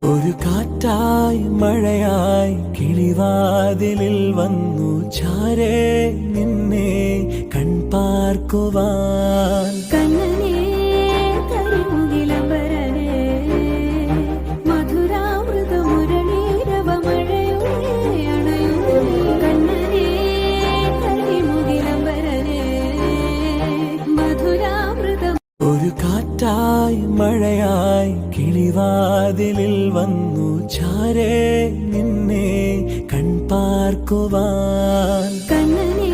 ഒരു കാറ്റായി മഴയായി കിളിവാതിലിൽ വന്നു ചാരേ നിന്നെ കൺപാർക്കുവാൻ. കണ്ണനേ കരിമുകിലംബരനേ മധുരാമൃത മുരളീരവ മഴയുടെ അണയുന്നേ. കണ്ണനേ കരിമുകിലംബരനേ മധുരാമൃത. ഒരു കാറ്റായി മഴയായി കിളിവാതിലിൽ വന്നു ചാരേ നിന്നെ കൺപാർക്കുവാൻ. കണ്ണനേ